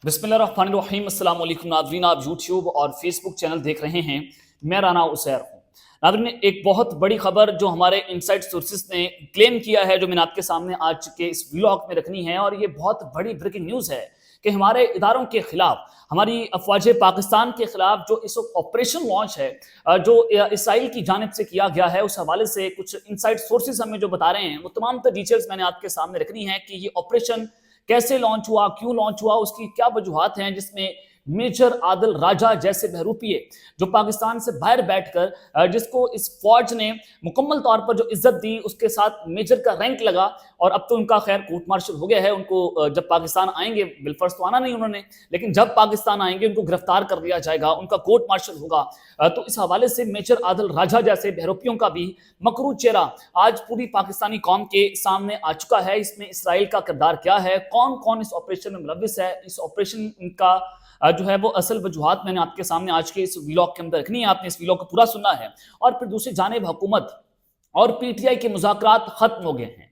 बिस्मिल्लाहिर्रहमानिर्रहीम। अस्सलाम वालेकुम नाज़रीन, आप यूट्यूब और फेसबुक चैनल देख रहे हैं। मैं राना उसैर हूँ। नाज़रीन, एक बहुत बड़ी खबर जो हमारे इनसाइड सोर्सेज ने क्लेम किया है, जो मैंने आपके सामने आज के इस व्लॉग में रखनी है, और ये बहुत बड़ी ब्रेकिंग न्यूज़ है कि हमारे इदारों के खिलाफ, हमारी अफवाज पाकिस्तान के खिलाफ जो इस ऑपरेशन लॉन्च है, जो इसराइल की जानिब से किया गया है, उस हवाले से कुछ इनसाइड सोर्सेज हमें जो बता रहे हैं, वो तमाम डिटेल्स मैंने आपके सामने रखनी है कि ये ऑपरेशन कैसे लॉन्च हुआ, क्यों लॉन्च हुआ, उसकी क्या वजूहात हैं, जिसमें मेजर आदिल राजा जैसे बहरूपिये जो पाकिस्तान से बाहर बैठकर जिसको इस फौज ने मुकम्मल तौर पर जो इज्जत दी, उसके साथ मेजर का रैंक लगा, और अब तो उनका खैर कोर्ट मार्शल हो गया है। उनको जब पाकिस्तान आएंगे, बिलफर्ज तो आना नहीं उन्होंने, लेकिन जब पाकिस्तान आएंगे उनको गिरफ्तार कर लिया जाएगा, उनका कोर्ट मार्शल होगा। तो इस हवाले से मेजर आदिल राजा जैसे बहरूपियों का भी मकरू चेहरा आज पूरी पाकिस्तानी कौम के सामने आ चुका है। इसमें इसराइल का किरदार क्या है, कौन कौन इस ऑपरेशन में मुलव्विस है, इस ऑपरेशन का जो है वो असल वजूहात मैंने आपके सामने आज के इस व्लॉग के अंदर रखनी है। आपने इस व्लॉग को पूरा सुनना है। और फिर दूसरी जानिब हुकूमत और पीटीआई के मुज़ाकरात खत्म हो गए हैं।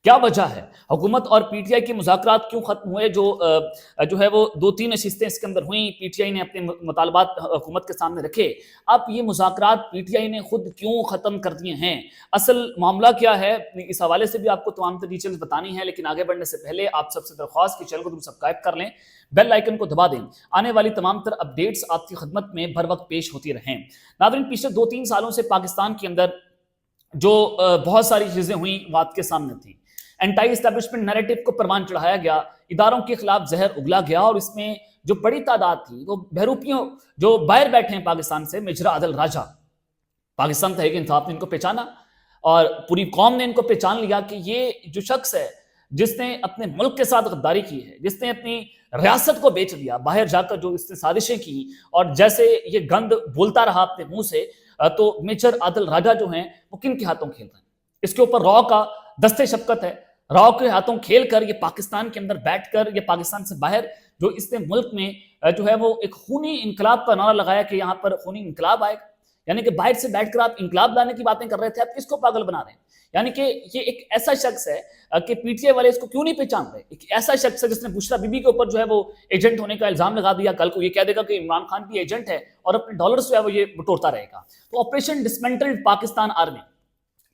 क्या वजह है, हुकूमत और पीटीआई के मुज़ाकरात क्यों खत्म हुए? जो है वो 2-3 नशिस्तें इसके अंदर हुई, पीटीआई ने अपने मुतालबात हुकूमत के सामने रखे। अब ये मुज़ाकरात पीटीआई ने खुद क्यों ख़त्म कर दिए हैं, असल मामला क्या है, इस हवाले से भी आपको तमाम डिटेल्स बतानी है। लेकिन आगे बढ़ने से पहले आप सबसे दरख्वास्त की चैनल को सब्सक्राइब कर लें, बेल आइकन को दबा दें, आने वाली तमाम तर अपडेट्स आपकी खिदमत में बर वक्त पेश होती रहें। नाज़रीन, पिछले 2-3 सालों से पाकिस्तान के अंदर जो बहुत सारी चीज़ें हुई वो आपके सामने थी। एंटी एस्टैब्लिशमेंट नैरेटिव को परवान चढ़ाया गया, इदारों के खिलाफ जहर उगला गया, और इसमें जो बड़ी तादाद थी वो बहरूपियों जो बाहर बैठे हैं पाकिस्तान से, मेजर आदिल राजा, पाकिस्तान तहरीक इंसाफ ने इनको पहचाना और पूरी कौम ने इनको पहचान लिया कि ये जो शख्स है जिसने अपने मुल्क के साथ गद्दारी की है, जिसने अपनी रियासत को बेच दिया, बाहर जाकर जो इसने साजिशें की, और जैसे ये गंद बोलता रहा अपने मुंह से, तो मेजर आदिल राजा जो हैं वो किन के हाथों खेल रहे हैं? इसके ऊपर रॉ का दस्ते शफकत है। रॉ के हाथों खेल कर ये पाकिस्तान के अंदर बैठकर, ये पाकिस्तान से बाहर जो इसने मुल्क में जो है वो एक खूनी इनकलाब का नारा लगाया कि यहाँ पर खूनी इनकलाब आएगा। यानी कि बाहर से बैठकर आप इनकलाब लाने की बातें कर रहे थे, आप किसको पागल बना रहे हैं? यानी कि ये एक ऐसा शख्स है कि पीटीआई वाले इसको क्यों नहीं पहचान रहे। एक ऐसा शख्स है जिसने बुशरा बीबी के ऊपर जो है वो एजेंट होने का इल्जाम लगा दिया, कल को ये कह देगा कि इमरान खान भी एजेंट है, और अपने डॉलर्स जो है वो ये बटोरता रहेगा। तो ऑपरेशन डिसमेंटल्ड पाकिस्तान आर्मी,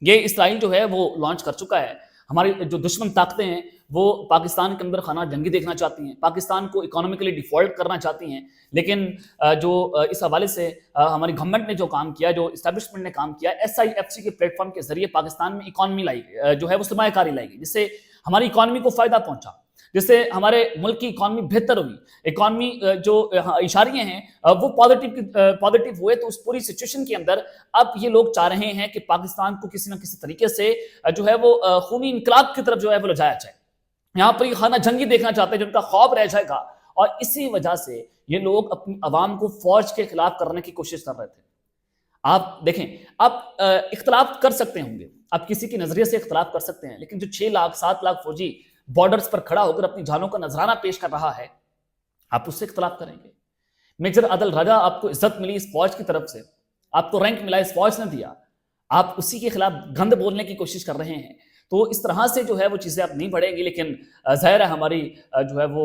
ये इसराइल जो है वो लॉन्च कर चुका है। हमारी जो दुश्मन ताकतें हैं वो पाकिस्तान के अंदर खाना जंगी देखना चाहती हैं, पाकिस्तान को इकोनॉमिकली डिफॉल्ट करना चाहती हैं। लेकिन इस हवाले से हमारी गवर्नमेंट ने जो काम किया, जो इस्टेब्लिशमेंट ने काम किया, SIFC के प्लेटफॉर्म के जरिए पाकिस्तान में इकॉनमी लाई जो है वो सरमायाकारी लाई गई, जिससे हमारी इकॉनमी को फायदा पहुंचा, जिससे हमारे मुल्क की इकॉनमी बेहतर हुई। इकॉनमी जो इशारे हैं वो पॉजिटिव हुए। तो उस पूरी सिचुएशन के अंदर अब ये लोग चाह रहे हैं कि पाकिस्तान को किसी न किसी तरीके से जो है वो खूनी इनकलाब की तरफ जो है वो ले जाया जाए। यहाँ पर ये खाना जंगी देखना चाहते हैं, जो उनका ख्वाब रह जाएगा। और इसी वजह से ये लोग अपनी आवाम को फौज के खिलाफ करने की कोशिश कर रहे थे। आप देखें, आप इख्तलाफ कर सकते होंगे, आप किसी की नजरिए से इख्तलाफ कर सकते हैं, लेकिन जो 6 लाख 7 लाख फौजी बॉर्डर्स पर खड़ा होकर अपनी जानों का नजराना पेश कर रहा है, आप उससे इख्तलाफ करेंगे? मेजर आदिल राजा, आपको इज्जत मिली इस फौज की तरफ से, आपको रैंक मिला इस फौज ने दिया, आप उसी के खिलाफ गंद बोलने की कोशिश कर रहे हैं। तो इस तरह से जो है वो चीज़ें अब नहीं बढ़ेंगी। लेकिन ज़ाहिर है हमारी जो है वो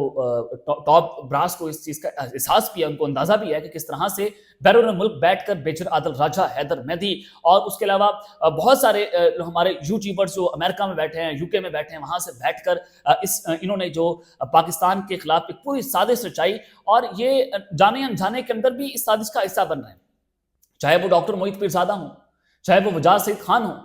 टॉप ब्रास को इस चीज़ का एहसास भी है, उनको अंदाज़ा भी है कि किस तरह से बैरून मुल्क बैठकर मेजर आदिल राजा, हैदर मेहदी और उसके अलावा बहुत सारे हमारे यूट्यूबर्स जो अमेरिका में बैठे हैं, UK में बैठे हैं, वहाँ से बैठकर इन्होंने जो पाकिस्तान के खिलाफ एक पूरी साजिश रचाई, और ये जाने अनजाने के अंदर भी इस साजिश का हिस्सा बन रहे हैं। चाहे वो डॉक्टर मोहित पीरजादा हों, चाहे वो वजाद सईद खान हों,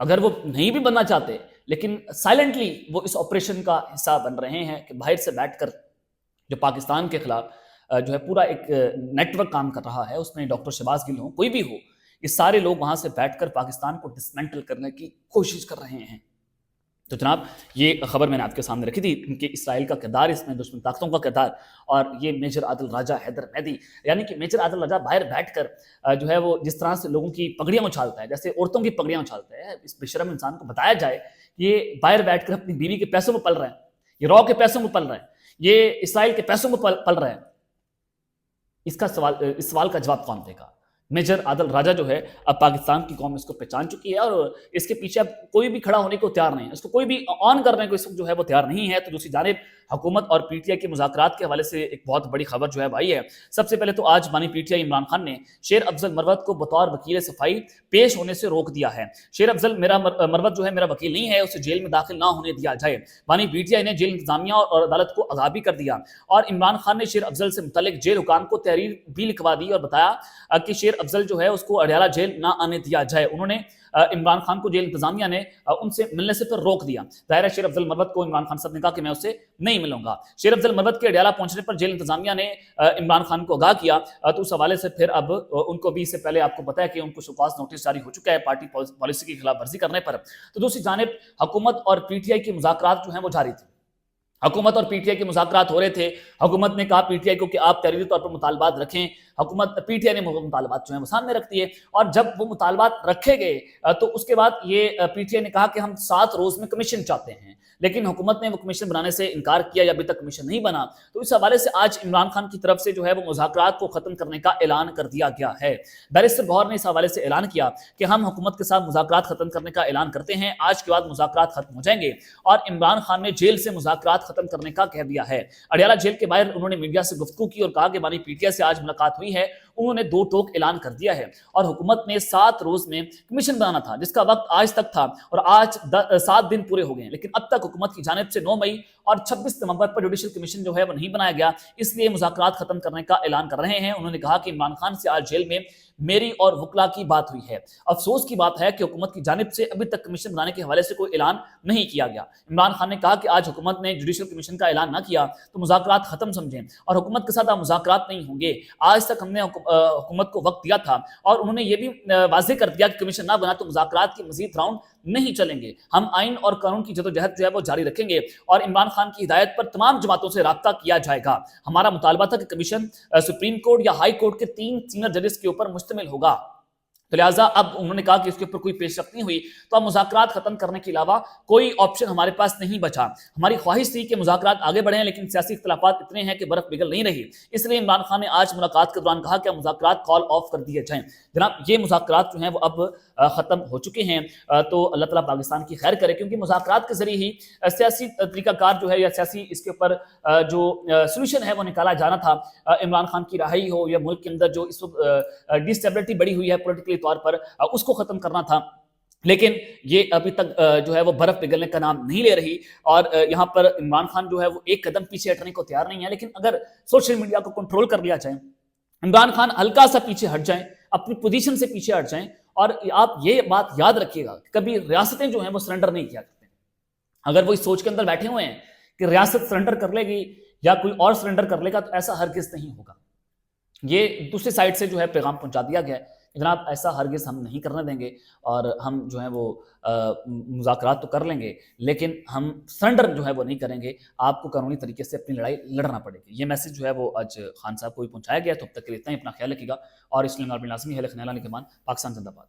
अगर वो नहीं भी बनना चाहते, लेकिन साइलेंटली वो इस ऑपरेशन का हिस्सा बन रहे हैं कि बाहर से बैठकर जो पाकिस्तान के खिलाफ जो है पूरा एक नेटवर्क काम कर रहा है, उसमें डॉक्टर शहबाज गिल हो, कोई भी हो, ये सारे लोग वहां से बैठकर पाकिस्तान को डिसमेंटल करने की कोशिश कर रहे हैं। तो जनाब, ये खबर मैंने आपके सामने रखी थी, इनके इसराइल का किरदार, इसमें दुश्मन ताकतों का किरदार, और ये मेजर आदिल राजा हैदर मेहदी। यानी कि मेजर आदिल राजा बाहर बैठकर जो है वो जिस तरह से लोगों की पगड़ियाँ उछालता है, जैसे औरतों की पगड़ियाँ उछालता है, इस बेशरम इंसान को बताया जाए ये बाहर बैठकर अपनी बीवी के पैसों में पल रहे हैं, ये रॉ के पैसों में पल रहे हैं, ये इसराइल के पैसों में पल रहे हैं। इस सवाल का जवाब कौन देगा? मेजर आदल राजा जो है अब पाकिस्तान की कौम इसको पहचान चुकी है और इसके पीछे अब कोई भी खड़ा होने को तैयार नहीं है, इसको कोई भी ऑन करने को इस वक्त जो है वो तैयार नहीं है। तो दूसरी जानिब हुकूमत और पीटीआई के मुज़ाकरात के हवाले से एक बहुत बड़ी खबर जो है भाई है। सबसे पहले तो आज बानी पीटीआई इमरान खान ने शेर अफजल मरवत को बतौर वकील सफाई पेश होने से रोक दिया है। शेर अफजल मरवत जो है मेरा वकील नहीं है, उसे जेल में दाखिल ना होने दिया जाए। बानी पीटीआई ने जेल इंतजामिया और अदालत को आगाह भी कर दिया और इमरान खान ने शेर अफजल से मुतल्लिक जेल हुकाम को तहरीर भी लिखवा दी और बताया कि शेर अफजल जो है उसको अडयाला जेल ना आने दिया जाए। उन्होंने इमरान खान को जेल इंतजामिया ने उनसे मिलने से फिर रोक दिया। दायरा शेर अफजल मरवत को इमरान खान साहब ने कहा कि मैं उससे नहीं मिलूंगा। शेर अफजल मरवत के अडयाला पहुंचने पर जेल इंतजामिया ने इमरान खान को आगाह किया। तो उस हवाले से फिर अब उनको भी इससे पहले आपको पता है कि उनको शोकॉज नोटिस जारी हो चुका है पार्टी पॉलिसी की खिलाफ वर्जी करने पर। तो दूसरी जानिब हुकूमत और पीटीआई के मुज़ाकरात जो हैं वो जारी थे। हुकूमत और पीटीआई के मुज़ाकरात हो रहे थे। हुकूमत ने कहा पीटीआई को कि आप तहरीरी तौर पर मुतालबात रखें। हुकूमत पीटीआई ने मुतालबात जो है वो सामने रख दिए और जब वो मुतालबात रखे गए तो उसके बाद ये पीटीआई ने कहा कि हम 7 रोज में कमीशन चाहते हैं, लेकिन हुकूमत ने वो कमीशन बनाने से इनकार किया या अभी तक कमीशन नहीं बना। तो इस हवाले से आज इमरान खान की तरफ से जो है वो मुज़ाकरात को खत्म करने का ऐलान कर दिया गया है। बैरिस्टर गौहर ने इस हवाले से ऐलान किया कि हम हुकूमत के साथ मुज़ाकरात खत्म करने का ऐलान करते हैं, आज के बाद मुज़ाकरात खत्म हो जाएंगे। और इमरान खान ने जेल से मुज़ाकरात खत्म करने का कह दिया है। अडयाला जेल के बाहर उन्होंने मीडिया से गुफ्तगू की और कहा कि बानी पीटीआई से आज मुलाकात हुई है, उन्होंने 2 टोक ऐलान कर दिया है और हुकूमत ने 7 रोज में कमीशन बनाना था जिसका वक्त आज तक था और आज 7 दिन पूरे हो गए, लेकिन अब तक हुकूमत की जानिब से 9 मई और 26 नवंबर पर जुडिशल कमीशन जो है वो नहीं बनाया गया, इसलिए मुज़ाकरात खत्म करने का ऐलान कर रहे हैं। उन्होंने कहा कि इमरान खान से आज जेल में मेरी और वकला की बात हुई है। अफसोस की बात है कि हुकूमत की जानिब से अभी तक कमीशन बनाने के हवाले से कोई ऐलान नहीं किया गया। इमरान खान ने कहा कि आज हुकूमत ने जुडिशल कमीशन का ऐलान ना किया तो मुज़ाकरात खत्म समझें और हुकूमत के साथ मुज़ाकरात नहीं होंगे। आज तक हमने हुकूमत को वक्त दिया था और उन्होंने ये भी वाज़ेह कर दिया कि कमीशन ना बना तो मुज़ाकरात के मज़ीद राउंड नहीं चलेंगे। हम आइन और कानून की जदोजहद जो है वो जारी रखेंगे और इमरान खान की हिदायत पर तमाम जमातों से राब्ता किया जाएगा। हमारा मुतालबा था कि कमीशन सुप्रीम कोर्ट या हाई कोर्ट के 3 सीनियर जजेस के ऊपर मुश्तमिल होगा। तो लिहाजा अब उन्होंने कहा कि इसके ऊपर कोई पेशरफ्त नहीं हुई तो अब मुज़ाकरात खत्म करने के अलावा कोई ऑप्शन हमारे पास नहीं बचा। हमारी ख्वाहिश थी कि मुज़ाकरात आगे बढ़े, लेकिन सियासी इख्तिलाफात इतने हैं कि बर्फ पिघल नहीं रही। इसलिए इमरान खान ने आज मुलाकात के दौरान कहा कि मुज़ाकरात कॉल ऑफ कर दिए जाएं। जनाब ये मुज़ाकरात जो हैं वो अब ख़त्म हो चुके हैं। तो अल्लाह ताला पाकिस्तान की खैर करे, क्योंकि मुज़ाकरात के ज़रिए ही सियासी तरीक़ाकार जो है या सियासी इसके ऊपर जो सोल्यूशन है वो निकाला जाना था। इमरान खान की रहाई हो या मुल्क के अंदर जो इस वक्त डिस्टेबिलिटी बढ़ी हुई है पॉलिटिकली तौर पर उसको खत्म करना था, लेकिन ये अभी तक जो है वो बर्फ पिघलने का नाम नहीं ले रही। और यहाँ पर इमरान खान जो है वो एक कदम पीछे हटने को तैयार नहीं है। लेकिन अगर सोशल मीडिया को कंट्रोल कर लिया जाए, इमरान खान हल्का सा पीछे हट जाएं, अपनी पोजीशन से पीछे हट जाएं, और आप ये बात याद रखिएगा कभी रियासतें जो हैं वो सरेंडर नहीं किया करते। अगर वो इस सोच के अंदर बैठे हुए हैं कि रियासत सरेंडर कर लेगी या कोई और सरेंडर कर लेगा, तो ऐसा हरगिज नहीं होगा। ये दूसरी साइड से जो है पैगाम पहुंचा दिया गया है। जनाब ऐसा हरगिज हम नहीं करने देंगे और हम जो है वो मुज़ाकरात तो कर लेंगे, लेकिन हम सरेंडर जो है वो नहीं करेंगे। आपको कानूनी तरीके से अपनी लड़ाई लड़ना पड़ेगी। ये मैसेज जो है वो आज खान साहब को भी पहुंचाया गया। तो अब तक के लिए इतना ही। अपना ख्याल रखिएगा और इसलिए लाजमी है खनाला के मान पाकिस्तान जिंदाबाद।